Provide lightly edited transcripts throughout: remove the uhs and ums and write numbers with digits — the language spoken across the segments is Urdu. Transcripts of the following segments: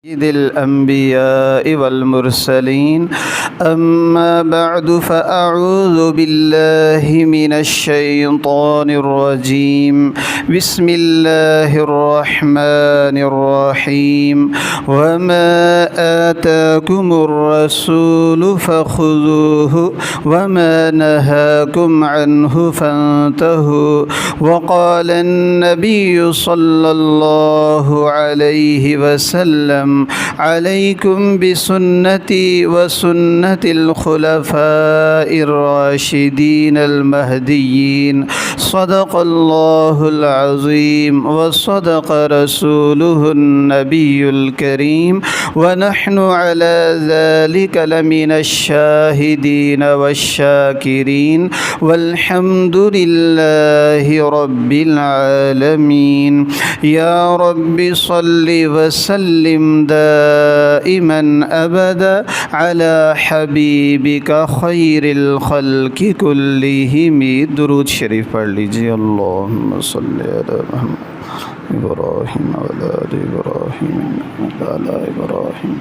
سيد الأنبياء والمرسلين أما بعد فأعوذ بالله من الشيطان الرجيم بسم الله الرحمن الرحيم وما آتاكم الرسول فخذوه وما نهاكم عنه فانتهوا وقال النبي صلى الله عليه وسلم عليكم بسنتي وسنة الخلفاء الراشدين المهديين صدق الله العظيم وصدق رسوله النبي الكريم ونحن على ذلك لمن الشاهدين والشاكرين والحمد لله رب العالمين يا رب صل وسلم دائما أبدا على حبيبك خير الخلق كلهم درود شریف پڑھ لیجیے اللهم صل على محمد ابراہیم وعلى آل ابراہیم وعلى ابراہیم.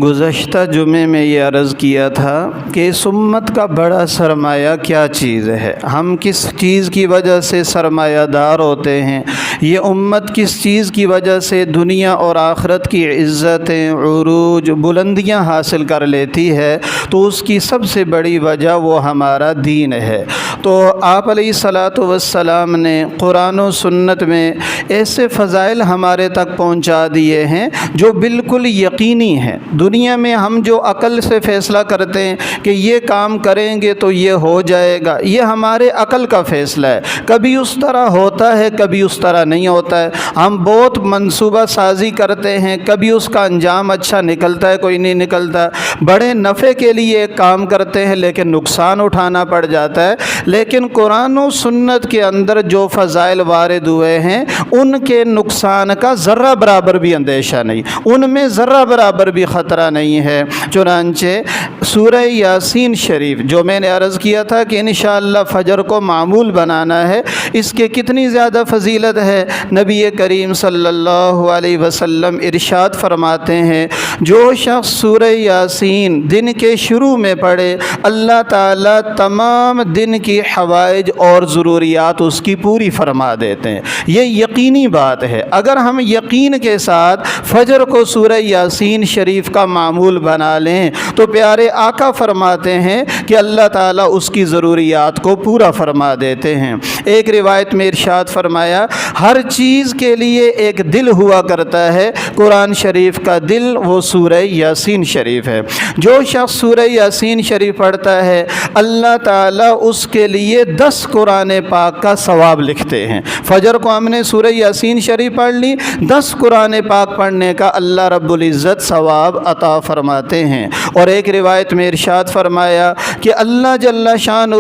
گزشتہ جمعے میں یہ عرض کیا تھا کہ اس امت کا بڑا سرمایہ کیا چیز ہے، ہم کس چیز کی وجہ سے سرمایہ دار ہوتے ہیں، یہ امت کس چیز کی وجہ سے دنیا اور آخرت کی عزتیں، عروج، بلندیاں حاصل کر لیتی ہے، تو اس کی سب سے بڑی وجہ وہ ہمارا دین ہے. تو آپ علیہ الصلاۃ والسلام نے قرآن و سنت میں ایسے فضائل ہمارے تک پہنچا دیے ہیں جو بالکل یقینی ہیں. دنیا میں ہم جو عقل سے فیصلہ کرتے ہیں کہ یہ کام کریں گے تو یہ ہو جائے گا، یہ ہمارے عقل کا فیصلہ ہے، کبھی اس طرح ہوتا ہے کبھی اس طرح نہیں ہوتا ہے. ہم بہت منصوبہ سازی کرتے ہیں، کبھی اس کا انجام اچھا نکلتا ہے کوئی نہیں نکلتا. بڑے نفع کے لیے ایک کام کرتے ہیں لیکن نقصان اٹھانا پڑ جاتا ہے. لیکن قرآن و سنت کے اندر جو فضائل وارد ہوئے ہیں ان کے نقصان کا ذرہ برابر بھی اندیشہ نہیں، ان میں ذرہ برابر بھی خطرہ نہیں ہے. چنانچہ سورہ یاسین شریف جو میں نے عرض کیا تھا کہ انشاءاللہ فجر کو معمول بنانا ہے، اس کے کتنی زیادہ فضیلت ہے. نبی کریم صلی اللہ علیہ وسلم ارشاد فرماتے ہیں جو شخص سورہ یاسین دن کے شروع میں پڑھے اللہ تعالیٰ تمام دن کی حوائج اور ضروریات اس کی پوری فرما دیتے ہیں. یہ یقینی بات ہے. اگر ہم یقین کے ساتھ فجر کو سورہ یاسین شریف کا معمول بنا لیں تو پیارے آقا فرماتے ہیں کہ اللہ تعالیٰ اس کی ضروریات کو پورا فرما دیتے ہیں. ایک روایت میں ارشاد فرمایا ہر چیز کے لیے ایک دل ہوا کرتا ہے، قرآن شریف کا دل وہ سورہ یاسین شریف ہے. جو شخص سورہ یاسین شریف پڑھتا ہے اللہ تعالیٰ اس کے لیے 10 قرآن پاک کا ثواب لکھتے ہیں. فجر کو ہم نے سورہ یاسین شریف پڑھ لی، 10 قرآن پاک پڑھنے کا اللہ رب العزت ثواب عطا فرماتے ہیں. اور ایک روایت میں ارشاد فرمایا کہ اللہ جل شانہ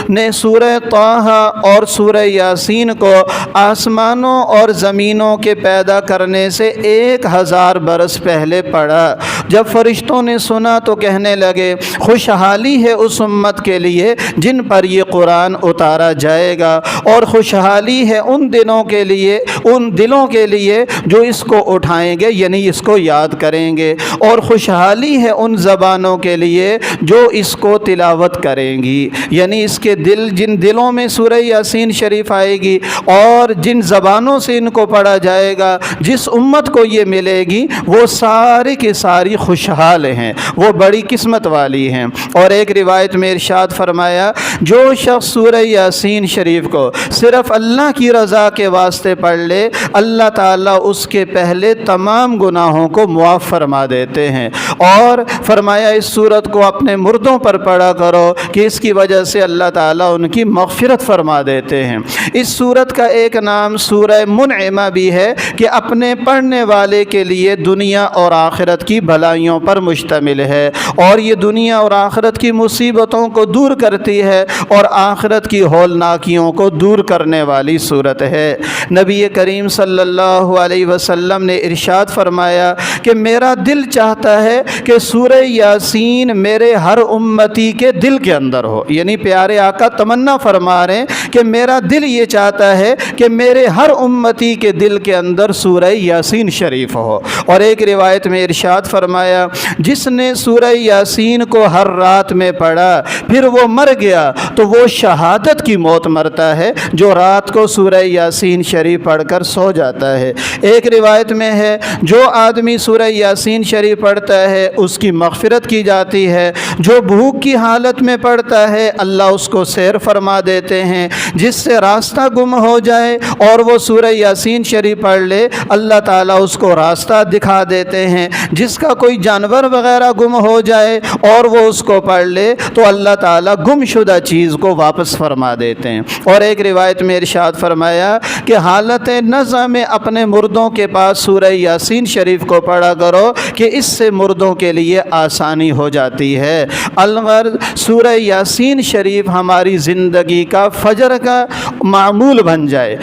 نے سورہ طٰہٰ اور سورہ یاسین کو آسمانوں اور زمینوں کے پیدا کرنے سے 1000 برس پہلے پڑھا. جب فرشتوں نے سنا تو کہنے لگے خوشحالی ہے اس امت کے لیے جن پر یہ قرآن اتارا جائے گا، اور خوشحالی ہے ان دنوں کے لیے، ان دلوں کے لیے جو اس کو اٹھائیں گے یعنی اس کو یاد کریں گے، اور خوشحالی ہے ان زبانوں کے لیے جو اس کو تلاوت کریں گی. یعنی اس کے دل، جن دلوں میں سورہ یاسین شریف آئے گی اور جن زبانوں سے ان کو پڑھا جائے گا، جس امت کو یہ ملے گی وہ ساری کی ساری خوشحال ہیں، وہ بڑی قسمت والی ہیں. اور ایک روایت میں ارشاد فرمایا جو شخص سورہ یاسین شریف کو صرف اللہ کی رضا کے واسطے پڑھ لے اللہ تعالیٰ اس کے پہلے تمام گناہوں کو معاف فرما دیتے ہیں. اور فرمایا اس سورت کو اپنے مردوں پر پڑھا کرو کہ اس کی وجہ سے اللہ تعالیٰ ان کی مغفرت فرما دیتے ہیں. اس سورت کا ایک نام سورہ منعمہ بھی ہے کہ اپنے پڑھنے والے کے لیے دنیا اور آخرت کی بھلائیوں پر مشتمل ہے، اور یہ دنیا اور آخرت کی مصیبتوں کو دور کرتی ہے اور آخرت کی ہولناکیوں کو دور کرنے والی سورت ہے. نبی کریم صلی اللہ علیہ وسلم نے ارشاد فرمایا کہ میرا دل چاہتا ہے کہ سورہ یاسین میرے ہر امتی کے دل کے اندر ہو۔ یعنی پیارے آقا تمنا فرما رہے ہیں کہ میرا دل یہ چاہتا ہے کہ میرے ہر امتی کے دل کے اندر سورہ یاسین شریف ہو۔ اور ایک روایت میں ارشاد فرمایا جس نے سورہ یاسین کو ہر رات میں پڑھا پھر وہ مر گیا تو وہ شہادت کی موت مرتا ہے جو رات کو سورہ یاسین شریف پڑھ کر سو جاتا ہے۔ ایک روایت میں ہے جو آدمی سورہ یاسین شریف پڑھتا ہے اس کی مغفرت کی جاتی ہے، جو بھوک کی حالت میں پڑھتا ہے اللہ اس کو سیر فرما دیتے ہیں، جس سے راستہ گم ہو جائے اور وہ سورہ یاسین شریف پڑھ لے اللہ تعالیٰ اس کو راستہ دکھا دیتے ہیں، جس کا کوئی جانور وغیرہ گم ہو جائے اور وہ اس کو پڑھ لے تو اللہ تعالیٰ گم شدہ چیز کو واپس فرما دیتے ہیں۔ اور ایک روایت میں ارشاد فرمایا کہ حالت نزع میں اپنے مردوں کے پاس سورہ یاسین شریف کو پڑھا کرو کہ اس سے مردوں کے لیے آسانی ہو جاتی ہے۔ الغرض سورہ یاسین شریف ہماری زندگی کا فجر کا معمول بن جائے،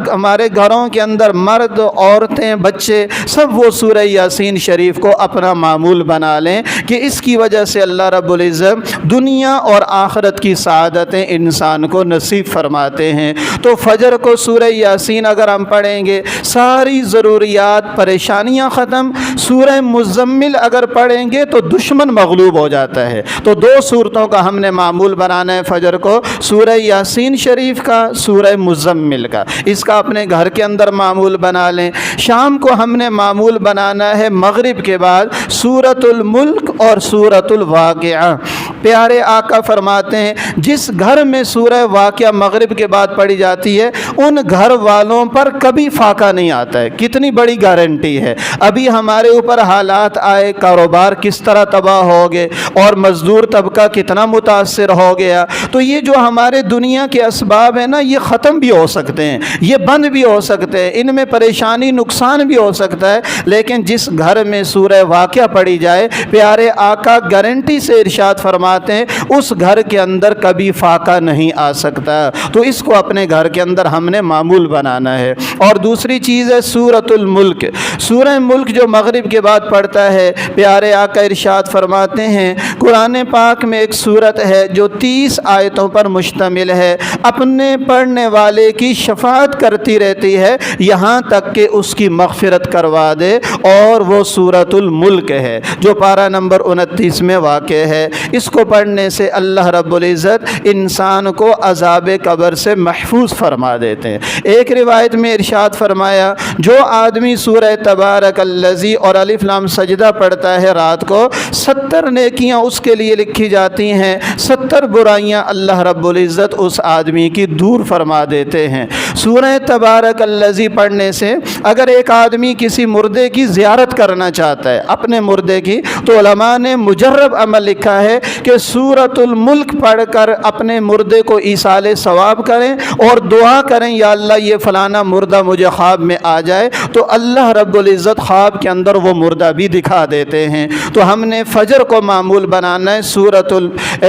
ہمارے گھروں کے اندر مرد عورتیں بچے سب وہ سورہ یاسین شریف کو اپنا معمول بنا لیں کہ اس کی وجہ سے اللہ رب العزت دنیا اور آخرت کی سعادتیں انسان کو نصیب فرماتے ہیں۔ تو فجر کو سورہ یاسین اگر ہم پڑھیں گے ساری ضروریات پریشانیاں ختم۔ سورہ مزمل اگر پڑھیں گے تو دشمن مغلوب ہو جاتا ہے۔ تو دو صورتوں کا ہم نے معمول بنانا ہے فجر کو، سورہ یاسین شریف کا، سورہ مزمل کا، اس کا اپنے گھر کے اندر معمول بنا لیں۔ شام کو ہم نے معمول بنانا ہے مغرب کے بعد سورۃ الملک اور سورۃ الواقعہ۔ پیارے آقا فرماتے ہیں جس گھر میں سورہ واقعہ مغرب کے بعد پڑھی جاتی ہے ان گھر والوں پر کبھی فاقہ نہیں آتا ہے۔ کتنی بڑی گارنٹی ہے۔ ابھی ہمارے اوپر حالات آئے، کاروبار کس طرح تباہ ہو گئے اور مزدور طبقہ کتنا متاثر ہو گیا، تو یہ جو ہمارے دنیا کے اسباب ہیں نا یہ ختم بھی ہو سکتے ہیں، یہ بند بھی ہو سکتے ہیں، ان میں پریشانی نقصان بھی ہو سکتا ہے، لیکن جس گھر میں سورہ واقعہ پڑھی جائے پیارے آقا گارنٹی سے ارشاد فرماتے ہیں اس گھر کے اندر کبھی فاقہ نہیں آ سکتا۔ تو اس کو اپنے گھر کے اندر ہم نے معمول بنانا ہے۔ اور دوسری چیز ہے سورۃ الملک۔ سورہ ملک جو مغرب کے بعد پڑھتا ہے پیارے آقا ارشاد فرماتے ہیں قرآن پاک میں ایک سورت ہے جو 30 آیتوں پر مشتمل ہے، اپنے پڑھنے والے کی شفاعت کرتی رہتی ہے یہاں تک کہ اس کی مغفرت کروا دے، اور وہ سورۃ الملک ہے جو پارہ نمبر 29 میں واقع ہے۔ اس کو پڑھنے سے اللہ رب العزت انسان کو عذاب قبر سے محفوظ فرما دیتے ہیں۔ ایک روایت میں ارشاد فرمایا جو آدمی سورہ تبارک الذی اور الف لام سجدہ پڑھتا ہے رات کو 70 نیکیاں اس کے لیے لکھی جاتی ہیں، 70 برائیاں اللہ رب العزت اس آدمی کی دور فرما دیتے ہیں۔ سورہ تبارک الذی پڑھنے سے اگر ایک آدمی کسی مردے کی زیارت کرنا چاہتا ہے اپنے مردے کی تو علماء نے مجرب عمل لکھا ہے کہ سورۃ الملک پڑھ کر اپنے مردے کو ایصال ثواب کریں اور دعا کریں یا اللہ یہ فلانا مردہ مجھے خواب میں آ جائے، تو اللہ رب العزت خواب کے اندر وہ مردہ بھی دکھا دیتے ہیں۔ تو ہم نے فجر کو معمول بنانا ہے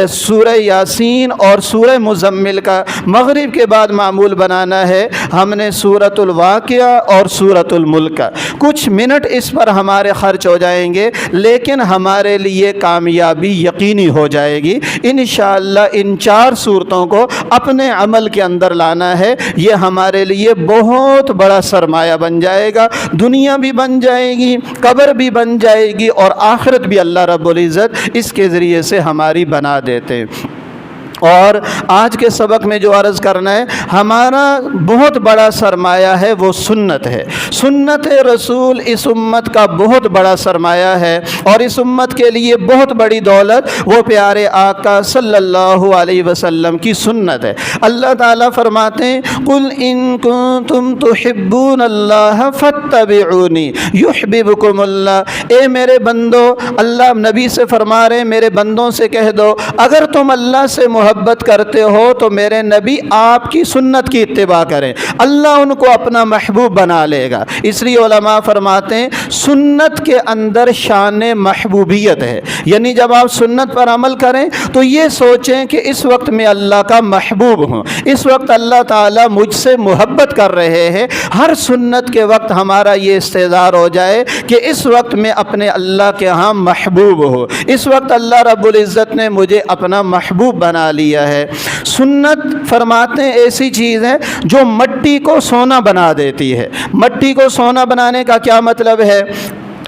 سورہ یاسین اور سورہ مزمل کا، مغرب کے بعد معمول بنانا ہے ہم نے سورۃ الواقعہ اور سورۃ الملک کا۔ کچھ منٹ اس پر ہمارے خرچ ہو جائیں گے لیکن ہمارے لیے کامیابی یقینی ہو جائے گی انشاءاللہ۔ ان 4 صورتوں کو اپنے عمل کے اندر لانا ہے، یہ ہمارے لیے بہت بڑا سرمایہ بن جائے گا، دنیا بھی بن جائے گی، قبر بھی بن جائے گی اور آخرت بھی اللہ رب العزت اس کے ذریعے سے ہماری بنا دیتے ہیں۔ اور آج کے سبق میں جو عرض کرنا ہے ہمارا بہت بڑا سرمایہ ہے وہ سنت ہے۔ سنت رسول اس امت کا بہت بڑا سرمایہ ہے اور اس امت کے لیے بہت بڑی دولت وہ پیارے آقا صلی اللہ علیہ وسلم کی سنت ہے۔ اللہ تعالیٰ فرماتے ہیں قُلْ إِن كُنتُمْ تُحِبُّونَ اللَّهَ فَاتَّبِعُونِي يُحْبِبُكُمُ اللَّهُ۔ اے میرے بندو، اللہ نبی سے فرما رہے ہیں میرے بندوں سے کہہ دو اگر تم اللہ سے محبت محبت کرتے ہو تو میرے نبی آپ کی سنت کی اتباع کریں، اللہ ان کو اپنا محبوب بنا لے گا۔ اس لیے علماء فرماتے ہیں سنت کے اندر شان محبوبیت ہے، یعنی جب آپ سنت پر عمل کریں تو یہ سوچیں کہ اس وقت میں اللہ کا محبوب ہوں، اس وقت اللہ تعالیٰ مجھ سے محبت کر رہے ہیں۔ ہر سنت کے وقت ہمارا یہ استعداد ہو جائے کہ اس وقت میں اپنے اللہ کے ہاں محبوب ہو، اس وقت اللہ رب العزت نے مجھے اپنا محبوب بنا لیا ہے۔ سنت فرماتے ہیں ایسی چیز ہے جو مٹی کو سونا بنا دیتی ہے۔ مٹی کو سونا بنانے کا کیا مطلب ہے؟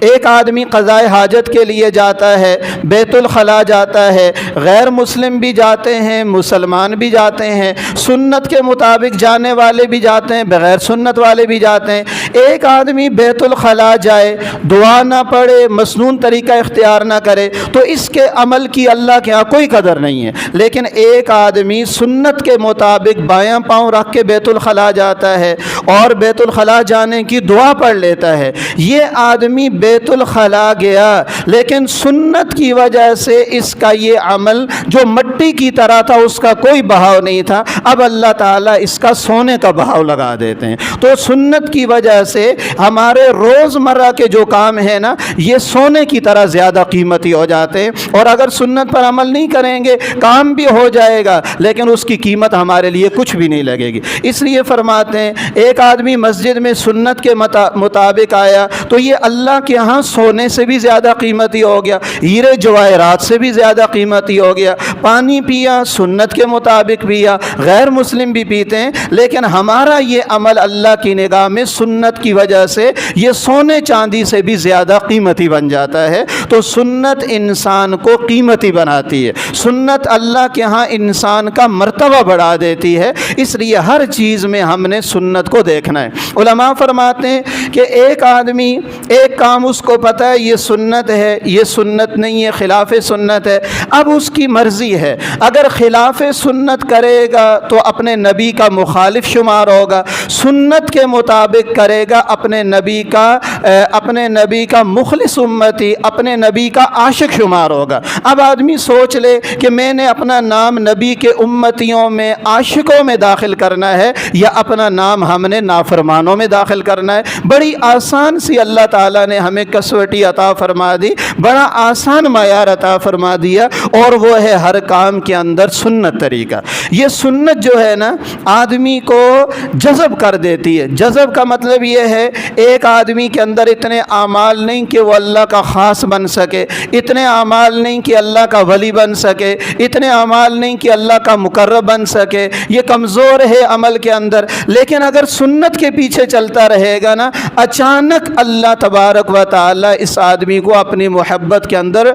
ایک آدمی قضائے حاجت کے لیے جاتا ہے، بیت الخلاء جاتا ہے، غیر مسلم بھی جاتے ہیں، مسلمان بھی جاتے ہیں، سنت کے مطابق جانے والے بھی جاتے ہیں، بغیر سنت والے بھی جاتے ہیں۔ ایک آدمی بیت الخلاء جائے، دعا نہ پڑھے، مسنون طریقہ اختیار نہ کرے تو اس کے عمل کی اللہ کے ہاں کوئی قدر نہیں ہے۔ لیکن ایک آدمی سنت کے مطابق بایاں پاؤں رکھ کے بیت الخلاء جاتا ہے اور بیت الخلاء جانے کی دعا پڑھ لیتا ہے، یہ آدمی بیت الخلاء گیا لیکن سنت کی وجہ سے اس کا یہ عمل جو مٹی کی طرح تھا اس کا کوئی بہاؤ نہیں تھا، اب اللہ تعالیٰ اس کا سونے کا بہاؤ لگا دیتے ہیں۔ تو سنت کی وجہ سے ہمارے روزمرہ کے جو کام ہیں نا یہ سونے کی طرح زیادہ قیمتی ہو جاتے ہیں، اور اگر سنت پر عمل نہیں کریں گے کام بھی ہو جائے گا لیکن اس کی قیمت ہمارے لیے کچھ بھی نہیں لگے گی۔ اس لیے فرماتے ہیں ایک آدمی مسجد میں سنت کے مطابق آیا تو یہ اللہ کے ہاں سونے سے بھی زیادہ قیمتی ہو گیا، ہیرے جواہرات سے بھی زیادہ قیمتی ہو گیا۔ پانی پیا سنت کے مطابق پیا، غیر مسلم بھی پیتے ہیں لیکن ہمارا یہ عمل اللہ کی نگاہ میں سنت کی وجہ سے یہ سونے چاندی سے بھی زیادہ قیمتی بن جاتا ہے۔ تو سنت انسان کو قیمتی بناتی ہے، سنت اللہ کے ہاں انسان کا مرتبہ بڑھا دیتی ہے، اس لیے ہر چیز میں ہم نے سنت کو دیکھنا ہے۔ علماء فرماتے ہیں کہ ایک آدمی ایک کام اس کو پتہ ہے یہ سنت ہے، یہ سنت نہیں ہے، خلاف سنت ہے، اب اس کی مرضی ہے، اگر خلاف سنت کرے گا تو اپنے نبی کا مخالف شمار ہوگا، سنت کے مطابق کرے گا اپنے نبی کا مخلص امتی، اپنے نبی کا عاشق شمار ہوگا۔ اب آدمی سوچ لے کہ میں نے اپنا نام نبی کے امتیوں میں عاشقوں میں داخل کرنا ہے یا اپنا نام ہم نے نافرمانوں میں داخل کرنا ہے۔ بڑی آسان سی اللہ تعالیٰ نے ہمیں کسوٹی عطا فرما دی، بڑا آسان معیار عطا فرما دیا، اور وہ ہے ہر کام کے اندر سنت طریقہ۔ یہ سنت جو ہے نا آدمی کو جذب کر دیتی ہے۔ جذب کا مطلب یہ ہے ایک آدمی کے اندر اتنے اعمال نہیں کہ وہ اللہ کا خاص بن سکے، اتنے اعمال نہیں کہ اللہ کا ولی بن سکے، اتنے اعمال نہیں کہ اللہ کا مقرب بن سکے، یہ کمزور ہے عمل کے اندر، لیکن اگر سنت کے پیچھے چلتا رہے گا نا اچانک اللہ تبارک و تعالی اس آدمی کو اپنی محبت کے اندر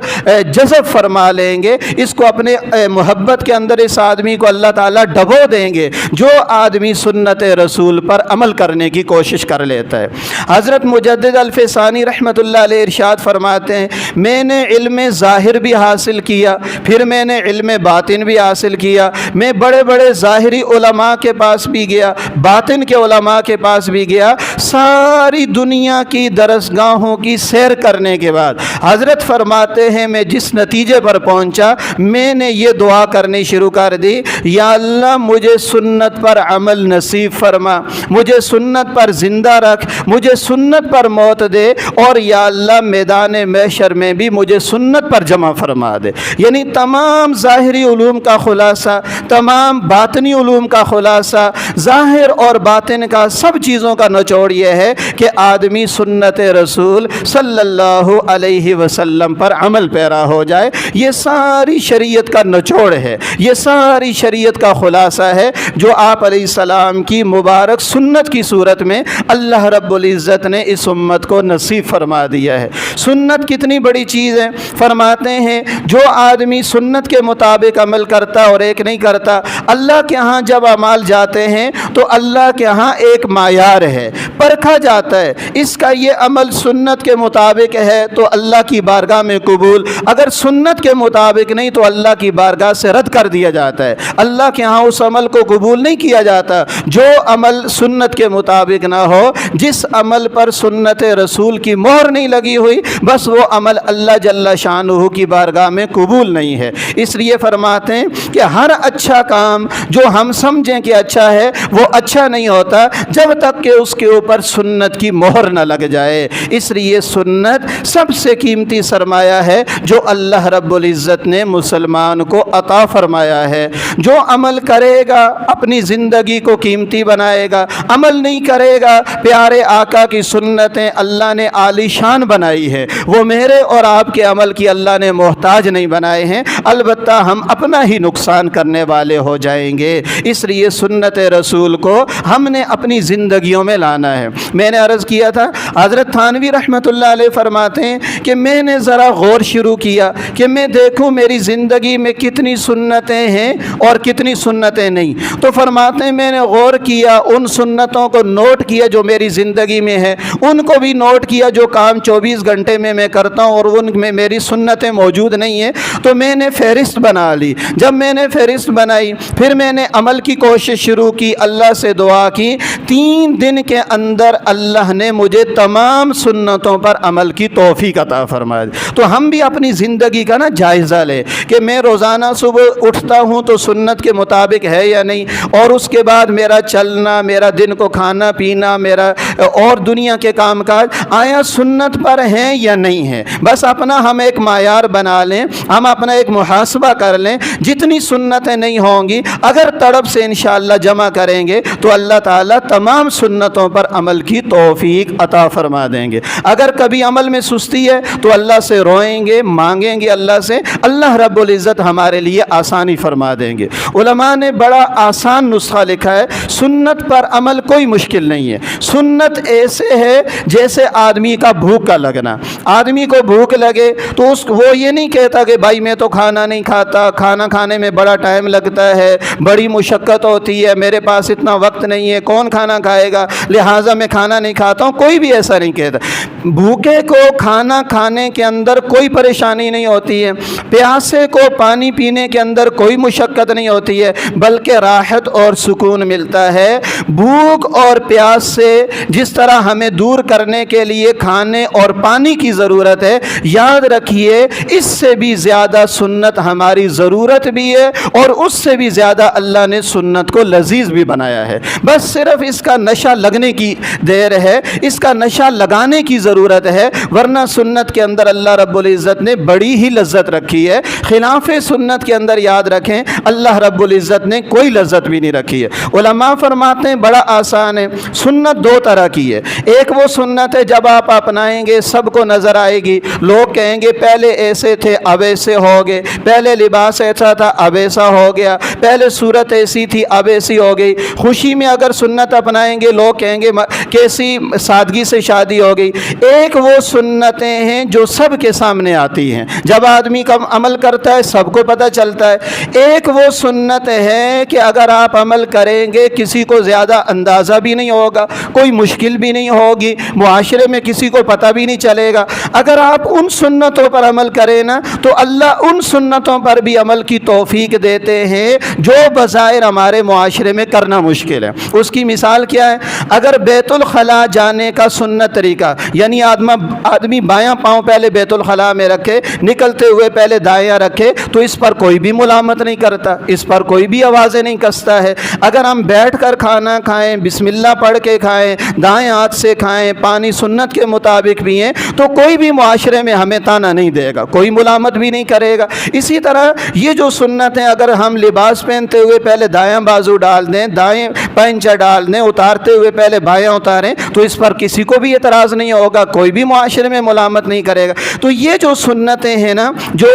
جذب فرما لیں گے، اس کو اپنے محبت کے اندر اس آدمی کو اللہ تعالیٰ ڈبو دیں گے جو آدمی سنت رسول پر عمل کرنے کی کوشش کر لیتا ہے۔ حضرت مجدد الفسانی رحمۃ اللہ علیہ ارشاد فرماتے ہیں میں نے علم ظاہر بھی حاصل کیا، پھر میں نے علم باطن بھی حاصل کیا، میں بڑے بڑے ظاہری علماء کے پاس بھی گیا، باطن کے علماء کے پاس بھی گیا، ساری دنیا کی درسگاہوں کی سیر کرنے کے بعد حضرت فرماتے ہیں میں جس نتیجے پر پہنچا میں نے یہ دعا کرنی شروع کر دی، یا اللہ مجھے سنت پر عمل نصیب فرما، مجھے سنت پر زندہ رکھ، مجھے سنت پر موت دے، اور یا اللہ میدان محشر میں بھی مجھے سنت پر جمع فرما دے۔ یعنی تمام ظاہری علوم کا خلاصہ، تمام باطنی علوم کا خلاصہ، ظاہر اور باطن کا سب چیزوں کا نچوڑ یہ ہے کہ آدمی سنت رسول صلی اللہ علیہ وسلم پر عمل پیرا ہو جائے۔ یہ ساری شریعت کا نچوڑ ہے، یہ ساری شریعت کا خلاصہ ہے جو آپ علیہ السلام کی مبارک سنت کی صورت میں اللہ رب العزت نے اس امت کو نصیب فرما دیا ہے۔ سنت کتنی بڑی چیز ہے، فرماتے ہیں جو آدمی سنت کے مطابق عمل کرتا اور ایک نہیں کرتا کرتا۔ اللہ کے ہاں جب اعمال جاتے ہیں تو اللہ کے ہاں ایک معیار ہے، پرکھا جاتا ہے، اس کا یہ عمل سنت کے مطابق ہے تو اللہ کی بارگاہ میں قبول، اگر سنت کے مطابق نہیں تو اللہ کی بارگاہ سے رد کر دیا جاتا ہے، اللہ کے ہاں اس عمل کو قبول نہیں کیا جاتا۔ جو عمل سنت کے مطابق نہ ہو، جس عمل پر سنت رسول کی مہر نہیں لگی ہوئی، بس وہ عمل اللہ جل شانہ کی بارگاہ میں قبول نہیں ہے۔ اس لیے فرماتے ہیں کہ ہر اچھا کام جو ہم سمجھیں کہ اچھا ہے وہ اچھا نہیں ہوتا جب تک کہ اس کے اوپر سنت کی مہر نہ لگ جائے۔ اس لیے سنت سب سے قیمتی سرمایہ ہے جو اللہ رب العزت نے مسلمان کو عطا فرمایا ہے۔ جو عمل کرے گا اپنی زندگی کو قیمتی بنائے گا، عمل نہیں کرے گا، پیارے آقا کی سنتیں اللہ نے عالی شان بنائی ہے، وہ میرے اور آپ کے عمل کی اللہ نے محتاج نہیں بنائے ہیں، البتہ ہم اپنا ہی نقصان کرنے والے ہو جائیں گے۔ اس لیے سنت رسول کو ہم نے اپنی زندگیوں میں لانا ہے۔ میں نے عرض کیا تھا، حضرت تھانوی رحمۃ اللہ علیہ فرماتے ہیں کہ میں نے ذرا غور شروع کیا کہ میں دیکھوں میری زندگی میں کتنی سنتیں ہیں اور کتنی سنتیں نہیں، تو فرماتے ہیں میں نے غور کیا، ان سنتوں کو نوٹ کیا جو میری زندگی میں ہے، ان کو بھی نوٹ کیا جو کام 24 گھنٹے میں کرتا ہوں اور ان میں میری سنتیں موجود نہیں ہیں، تو میں نے فہرست بنا لی۔ جب میں نے فہرست بنائی پھر میں نے عمل کی کوشش شروع کی، اللہ سے دعا کی، 3 دن کے اندر اللہ نے مجھے تمام سنتوں پر عمل کی توفیق عطا فرما دی۔ تو ہم بھی اپنی زندگی کا نا جائزہ لیں کہ میں روزانہ صبح اٹھتا ہوں تو سنت کے مطابق ہے یا نہیں، اور اس کے بعد میرا چلنا، میرا دن کو کھانا پینا، میرا اور دنیا کے کام کاج آیا سنت پر ہیں یا نہیں ہیں۔ بس اپنا ہم ایک معیار بنا لیں، ہم اپنا ایک محاسبہ کر لیں، جتنی سنتیں نہیں ہوں گی اگر تڑپ سے انشاءاللہ جمع کریں گے تو اللہ تعالیٰ تمام سنتوں پر عمل کی توفیق عطا فرما دیں گے۔ اگر کبھی عمل میں سستی ہے تو اللہ سے روئیں گے، مانگیں گے اللہ سے، اللہ رب العزت ہمارے لیے آسانی فرما دیں گے۔ علماء نے بڑا آسان نسخہ لکھا ہے، سنت پر عمل کوئی مشکل نہیں ہے۔ سنت ایسے ہے جیسے آدمی کا بھوک کا لگنا، آدمی کو بھوک لگے تو وہ یہ نہیں کہتا کہ بھائی میں تو کھانا نہیں کھاتا، کھانا کھانے میں بڑا ٹائم لگتا ہے، بڑی مشقت ہوتی ہے، میرے پاس اتنا وقت نہیں ہے، کون کھانا کھائے گا، لہٰذا میں کھانا نہیں کھاتا ہوں۔ کوئی بھی ایسا نہیں کہتا۔ بھوکے کو کھانا کھانے کے اندر کوئی پریشانی نہیں ہوتی ہے، پیاسے کو پانی پینے کے اندر کوئی مشقت نہیں ہوتی ہے، بلکہ راحت اور سکون ملتا ہے۔ بھوک اور پیاس سے جس طرح ہمیں دور کرنے کے لیے کھانے اور پانی کی ضرورت ہے، یاد رکھیے اس سے بھی زیادہ سنت ہماری ضرورت بھی ہے، اور اس سے بھی زیادہ اللہ نے سنت کو لذیذ بھی بنایا ہے۔ بس صرف اس کا نشہ لگنے کی دیر ہے، اس کا نشہ لگانے کی ضرورت ہے، ورنہ سنت کے اندر اللہ رب العزت نے بڑی ہی لذت رکھی ہے۔ خلاف سنت کے اندر یاد رکھیں اللہ رب العزت نے کوئی لذت بھی نہیں رکھی ہے۔ علماء فرماتے ہیں بڑا آسان ہے، سنت 2 طرح کی ہے۔ ایک وہ سنت ہے جب آپ اپنائیں گے سب کو نظر آئے گی، لوگ کہیں گے پہلے ایسے تھے اب ایسے ہو گئے، پہلے لباس ایسا تھا اب ایسا ہو گیا، پہلے صورت ایسی تھی اب ایسی ہو گئی۔ خوشی میں اگر سنت اپنائیں گے لوگ کہیں گے کیسی سادگی سے شادی ہو گئی۔ ایک وہ سنتیں ہیں جو سب کے سامنے آتی ہیں، جب آدمی کا عمل کرتا ہے سب کو پتہ چلتا ہے۔ ایک وہ سنت ہے کہ اگر آپ عمل کریں گے کسی کو زیادہ اندازہ بھی نہیں ہوگا، کوئی مشکل بھی نہیں ہوگی، معاشرے میں کسی کو پتہ بھی نہیں چلے گا۔ اگر آپ ان سنتوں پر عمل کریں نا تو اللہ ان سنتوں پر بھی عمل کی توفیق دیتے ہیں جو بظاہر ہمارے معاشرے میں کرنا مشکل ہے۔ اس کی مثال کیا ہے؟ اگر بیت الخلاء جانے کا سنت طریقہ، یعنی آدمی بایاں پاؤں پہلے بیت الخلاء میں رکھے، نکلتے ہوئے پہلے دایاں رکھے، تو اس پر کوئی بھی ملامت نہیں کرتا، اس پر کوئی بھی آوازیں نہیں کستا ہے۔ اگر ہم بیٹھ کر کھانا کھائیں، بسم اللہ پڑھ کے کھائیں، دائیں ہاتھ سے کھائیں، پانی سنت کے مطابق بھی ہیں، تو کوئی بھی معاشرے میں ہمیں تانا نہیں دے گا، کوئی ملامت بھی نہیں کرے گا۔ اسی طرح یہ جو سنت ہیں، اگر ہم لباس پہنتے ہوئے پہلے دایاں بازو ڈال دیں، دائیں پنجہ ڈال دیں، اتارتے ہوئے پہلے بایاں اتاریں، تو اس پر کسی کو بھی اعتراض نہیں ہوگا، کوئی بھی معاشرے میں ملامت نہیں کرے گا۔ تو یہ جو سنتیں ہیں نا، جو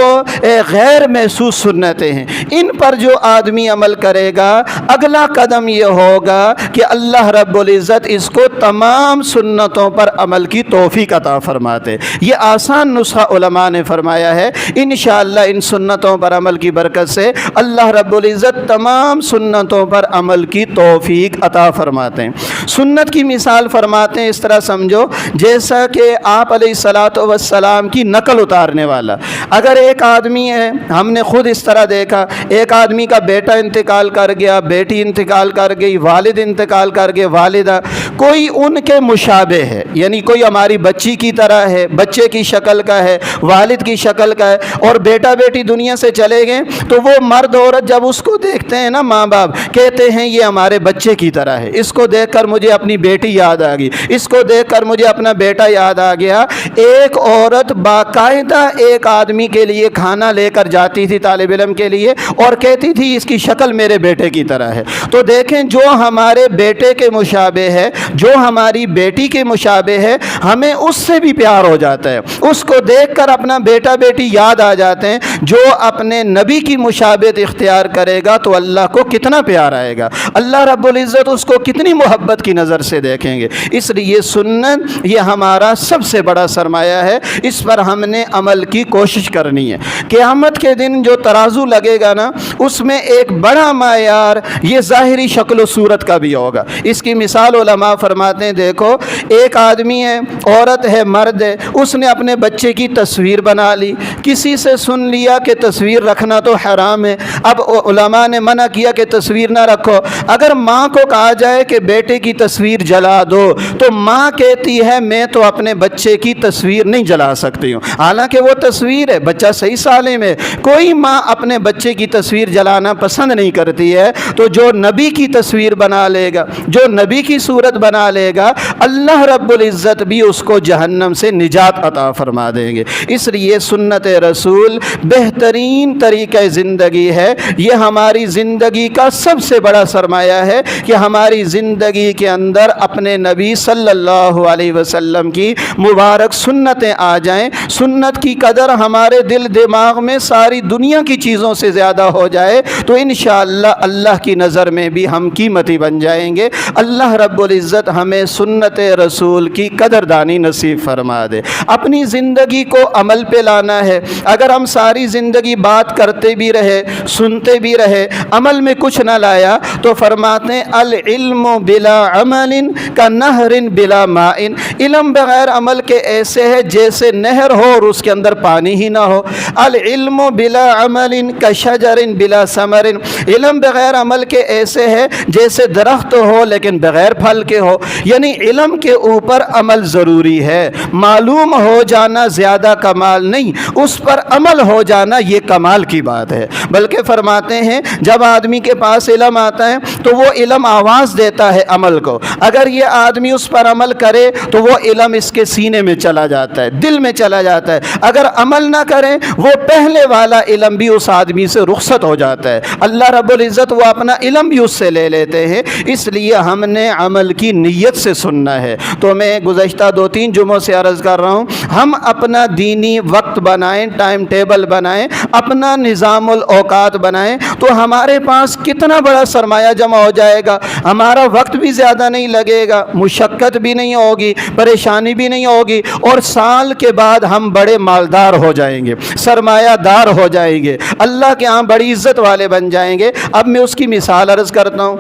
غیر محسوس سنتیں ہیں، ان پر جو آدمی عمل کرے گا اگلا قدم یہ ہوگا کہ اللہ رب العزت اس کو تمام سنتوں پر عمل کی توفیق عطا فرماتے۔ یہ آسان نسخہ علماء نے فرمایا ہے۔ انشاءاللہ ان سنتوں پر عمل کی برکت سے اللہ رب العزت تمام سنتوں پر عمل کی توفیق عطا فرماتے ہیں۔ سنت کی مثال فرماتے ہیں، اس طرح سمجھو جیسا کہ آپ علیہ الصلاۃ والسلام کی نقل اتارنے والا۔ اگر ایک آدمی ہے، ہم نے خود اس طرح دیکھا، ایک آدمی کا بیٹا انتقال کر گیا، بیٹی انتقال کر گئی، والد انتقال کر گئے، والدہ، کوئی ان کے مشابہ ہے، یعنی کوئی ہماری بچی کی طرح ہے، بچے کی شکل کا ہے، والد کی شکل کا ہے، اور بیٹا بیٹی دنیا سے چلے گئے، تو وہ مرد عورت جب اس کو دیکھتے ہیں نا، ماں باپ کہتے ہیں یہ ہمارے بچے کی طرح ہے، اس کو دیکھ کر مجھے اپنی بیٹی یاد آ گئی، اس کو دیکھ کر مجھے اپنا بیٹا یاد آ گیا۔ ایک عورت باقاعدہ ایک آدمی کے لیے کھانا لے کر جاتی تھی، طالب علم کے لیے، اور کہتی تھی اس کی شکل میرے بیٹے کی طرح ہے۔ تو دیکھیں جو ہمارے بیٹے کے مشابہ ہے، جو ہماری بیٹی کے مشابہ ہے، ہمیں اس سے بھی پیار ہو جاتا ہے، اس کو دیکھ کر اپنا بیٹا بیٹی یاد آ جاتے ہیں۔ جو اپنے نبی کی مشابہت اختیار کرے گا تو اللہ کو کتنا پیار آئے گا، اللہ رب العزت اس کو کتنی محبت کی نظر سے دیکھیں گے۔ اس لیے سنت یہ ہمارا سب سے بڑا سرمایہ ہے، اس پر ہم نے عمل کی کوشش کرنی ہے۔ قیامت کے دن جو ترازو لگے گا نا، اس میں ایک بڑا معیار یہ ظاہری شکل و صورت کا بھی ہوگا۔ اس کی مثال علماء فرماتے ہیں، دیکھو ایک آدمی ہے، عورت ہے، مرد ہے، اس نے اپنے بچے کی تصویر بنا لی، کسی سے سن لیا کہ تصویر رکھنا تو حرام ہے، اب علماء نے منع کیا کہ تصویر نہ رکھو۔ اگر ماں کو کہا جائے کہ بیٹے کی تصویر جلا دو، تو ماں کہتی ہے میں تو اپنے بچے کی تصویر نہیں جلا سکتی ہوں، حالانکہ وہ تصویر ہے، بچہ صحیح سالم ہے، کوئی ماں اپنے بچے کی تصویر جلانا پسند نہیں کرتی ہے۔ تو جو نبی کی تصویر بنا لے گا، جو نبی کی صورت بنا لے گا، اللہ رب العزت بھی اس کو جہنم سے نجات عطا فرما دیں گے۔ اس لیے سنت رسول بہترین طریقہ زندگی ہے، یہ ہماری زندگی کا سب سے بڑا سرمایہ ہے کہ ہماری زندگی کے اندر اپنے نبی صلی اللہ علیہ وسلم کی مبارک سنتیں آ جائیں، سنت کی قدر ہمارے دل دماغ میں ساری دنیا کی چیزوں سے زیادہ ہو جائے تو انشاءاللہ اللہ کی نظر میں بھی ہم قیمتی بن جائیں گے۔ اللہ رب العزت ہمیں سنت رسول کی قدردانی نصیب فرما دے۔ اپنی زندگی کو عمل پہ لانا ہے۔ اگر ہم ساری زندگی بات کرتے بھی رہے، سنتے بھی رہے، عمل میں کچھ نہ لایا، تو فرماتے ہیں العلم بلا عمل کا نہر بلا ماء، علم بغیر عمل کے ایسے ہے جیسے نہر ہو اور اس کے اندر پانی ہی نہ ہو۔ العلم بلا عمل کا شجر بلا ثمر، علم بغیر عمل کے ایسے ہے جیسے درخت ہو لیکن بغیر پھل کے ہو۔ یعنی علم کے اوپر عمل ضروری ہے، معلوم ہو جانا زیادہ کمال نہیں، اس پر عمل ہو جانا یہ کمال کی بات ہے۔ بلکہ فرماتے ہیں جب آدمی کے پاس علم آتا ہے تو وہ علم آواز دیتا ہے عمل کو، اگر یہ آدمی اس پر عمل کرے تو وہ علم اس کے سینے میں چلا جاتا ہے، دل میں چلا جاتا ہے، اگر عمل نہ کریں وہ پہلے والا علم بھی اس آدمی سے رخصت ہو جاتا ہے، اللہ رب العزت وہ اپنا علم بھی اس سے لے لیتے ہیں۔ اس لیے ہم نے عمل کی نیت سے سننا ہے۔ تو میں گزشتہ 2-3 جمعوں سے عرض کر رہا ہوں، ہم اپنا دینی وقت بنائیں، ٹائم ٹیبل بنائیں، اپنا نظام الاوقات بنائیں، تو ہمارے پاس کتنا بڑا سرمایہ جمع ہو جائے گا، ہمارا وقت بھی زیادہ نہیں لگے گا، مشقت بھی نہیں ہوگی، پریشانی بھی نہیں ہوگی، اور سال کے بعد ہم بڑے مالدار ہو جائیں گے، سرمایہ دار ہو جائیں گے، اللہ کے ہاں بڑی عزت والے بن جائیں گے۔ اب میں اس کی مثال عرض کرتا ہوں۔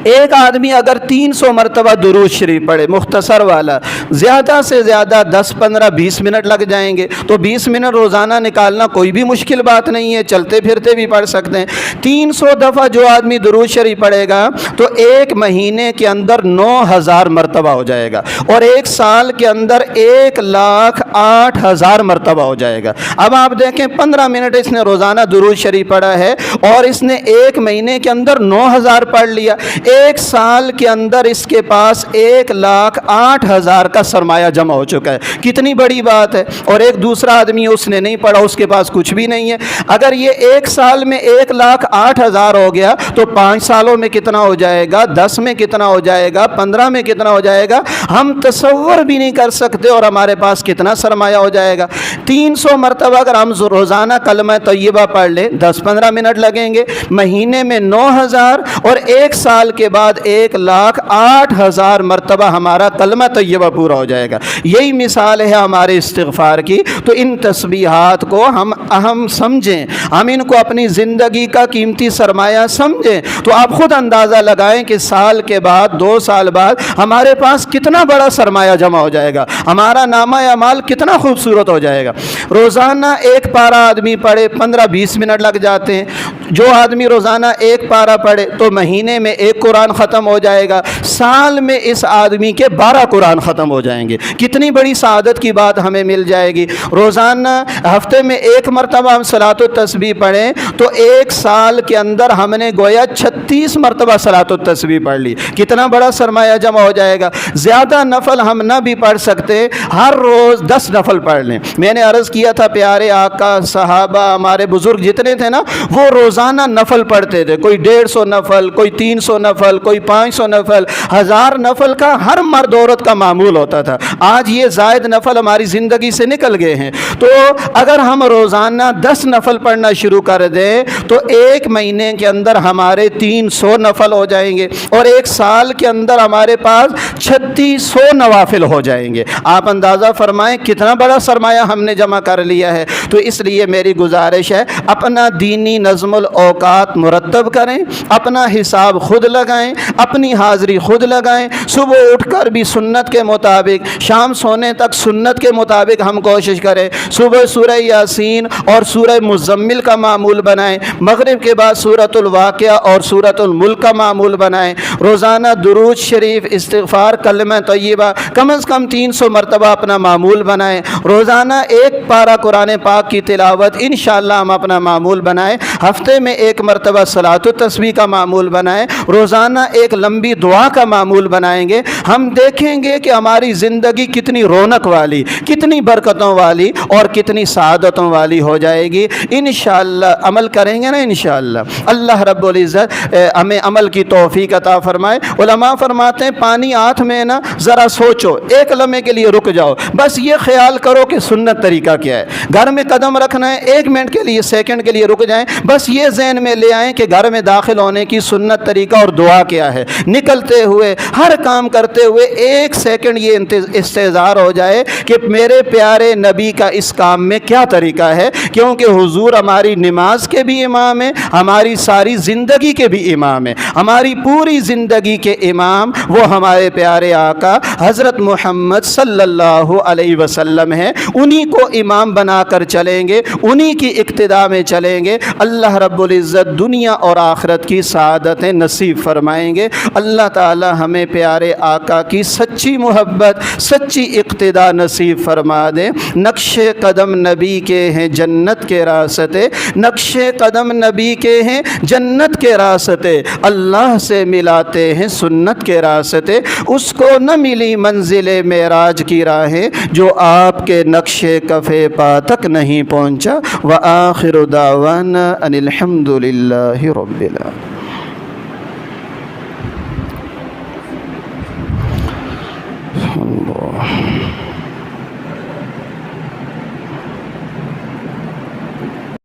ایک آدمی اگر 300 مرتبہ درود شریف پڑھے، مختصر والا، زیادہ سے زیادہ 10, 15, 20 منٹ لگ جائیں گے، تو 20 منٹ روزانہ نکالنا کوئی بھی مشکل بات نہیں ہے، چلتے پھرتے بھی پڑھ سکتے ہیں۔ 300 دفعہ جو آدمی درود شریف پڑھے گا تو ایک مہینے کے اندر 9000 مرتبہ ہو جائے گا، اور ایک سال کے اندر 1,08,000 مرتبہ ہو جائے گا۔ اب آپ دیکھیں 15 منٹ اس نے روزانہ درود شریف پڑھا ہے، اور اس نے ایک مہینے کے اندر 9000 پڑھ لیا، ایک سال کے اندر اس کے پاس 1,08,000 کا سرمایہ جمع ہو چکا ہے۔ کتنی بڑی بات ہے۔ اور ایک دوسرا آدمی اس نے نہیں پڑھا، اس کے پاس کچھ بھی نہیں ہے، اگر یہ ایک سال میں 1,08,000 ہو گیا تو 5 سالوں میں کتنا ہو جائے گا، 10 میں کتنا ہو جائے گا، 15 میں کتنا ہو جائے گا، ہم تصور بھی نہیں کر سکتے، اور ہمارے پاس کتنا سرمایہ ہو جائے گا۔ 300 مرتبہ اگر ہم روزانہ کلمہ طیبہ پڑھ لیں، 10-15 منٹ لگیں گے، مہینے میں 9000، اور ایک سال سال کے بعد 1,08,000 مرتبہ ہمارا کلمہ طیبہ پورا ہو جائے گا۔ یہی مثال ہے ہمارے استغفار کی۔ تو ان تسبیحات کو ہم اہم سمجھیں، ہم ان کو اپنی زندگی کا قیمتی سرمایہ سمجھیں، تو آپ خود اندازہ لگائیں کہ سال کے بعد 2 سال بعد ہمارے پاس کتنا بڑا سرمایہ جمع ہو جائے گا، ہمارا نامہ اعمال کتنا خوبصورت ہو جائے گا۔ روزانہ ایک پارہ آدمی پڑھے 15-20 منٹ لگ جاتے ہیں۔ جو آدمی روزانہ ایک پارہ پڑھے تو مہینے میں 1 قرآن ختم ہو جائے گا، سال میں اس آدمی کے 12 قرآن ختم ہو جائیں گے۔ کتنی بڑی سعادت کی بات ہمیں مل جائے گی۔ روزانہ ہفتے میں 1 مرتبہ ہم صلاۃ التسبیح پڑھیں تو 1 سال کے اندر ہم نے گویا 36 مرتبہ صلاۃ التسبیح پڑھ لی۔ کتنا بڑا سرمایہ جمع ہو جائے گا۔ زیادہ نفل ہم نہ بھی پڑھ سکتے، ہر روز 10 نفل پڑھ لیں۔ میں نے عرض کیا تھا پیارے آقا، صحابہ، ہمارے بزرگ جتنے تھے نا، وہ روزانہ نفل پڑھتے تھے۔ کوئی 150 نفل، کوئی 300 نفل، کوئی 500 نفل، 1000 نفل کا ہر مرد عورت کا معمول ہوتا تھا۔ آج یہ زائد نفل ہماری زندگی سے نکل گئے ہیں۔ تو اگر ہم روزانہ 10 نفل پڑھنا شروع کر دیں تو 1 مہینے کے اندر ہمارے 300 نفل ہو جائیں گے، اور 1 سال کے اندر ہمارے پاس 3600 نوافل ہو جائیں گے۔ آپ اندازہ فرمائیں کتنا بڑا سرمایہ ہم نے جمع کر لیا ہے۔ تو اس لیے میری گزارش ہے، اپنا دینی نظم الاوقات مرتب کریں، اپنا حساب خود لگائیں، اپنی حاضری خود لگائیں۔ صبح اٹھ کر بھی سنت کے مطابق، شام سونے تک سنت کے مطابق ہم کوشش کریں۔ صبح سورہ یاسین اور سورہ مزمل کا معمول بنائیں، مغرب کے بعد سورۃ الواقعہ اور سورۃ الملک کا معمول بنائیں۔ روزانہ درود شریف، استغفار، کلمہ طیبہ کم از کم 300 مرتبہ اپنا معمول بنائیں۔ روزانہ 1 پارہ قرآن پاک کی تلاوت انشاءاللہ ہم اپنا معمول بنائیں۔ ہفتے میں 1 مرتبہ صلاۃ التسبیح کا معمول بنائیں۔ روزانہ ایک لمبی دعا کا معمول بنائیں گے۔ ہم دیکھیں گے کہ ہماری زندگی کتنی رونق والی، کتنی برکتوں والی اور کتنی سعادتوں والی ہو جائے گی۔ انشاءاللہ عمل کریں گے نا انشاءاللہ۔ اللہ رب العزت ہمیں عمل کی توفیق عطا فرمائے۔ علماء فرماتے ہیں پانی ہاتھ میں نا، ذرا سوچو، 1 لمحے کے لیے رک جاؤ، بس یہ خیال کرو کہ سنت طریقہ کیا ہے۔ گھر میں قدم رکھنا ہے، 1 منٹ کے لیے، سیکنڈ کے لیے رک جائیں، بس یہ ذہن میں لے آئیں کہ گھر میں داخل ہونے کی سنت طریقہ اور دعا کیا ہے۔ نکلتے ہوئے، ہر کام کرتے ہوئے 1 سیکنڈ یہ استحضار ہو جائے کہ میرے پیارے نبی کا اس کام میں کیا طریقہ ہے، کیونکہ حضور ہماری نماز کے بھی امام ہیں، ہماری ساری زندگی کے بھی امام ہیں، ہماری پوری زندگی کے امام وہ ہمارے پیارے آقا حضرت محمد صلی اللہ علیہ وسلم ہیں۔ انہی کو امام بنا کر چلیں گے، انہی کی اقتداء میں چلیں گے، اللہ رب العزت دنیا اور آخرت کی سعادتیں نصیب فرمائیں گے۔ اللہ تعالی ہمیں پیارے آقا کی سچی محبت، سچی اقتداء نصیب فرما دے۔ نقش قدم نبی کے ہیں جنت کے راستے، نقش قدم نبی کے ہیں جنت کے راستے، اللہ سے ملاتے ہیں سنت کے راستے۔ اس کو نہ ملی منزل معراج کی راہیں جو آپ کے نقش کف پا تک نہیں پہنچا۔ وآخر دعوانا ان الحمد للہ رب العالمین۔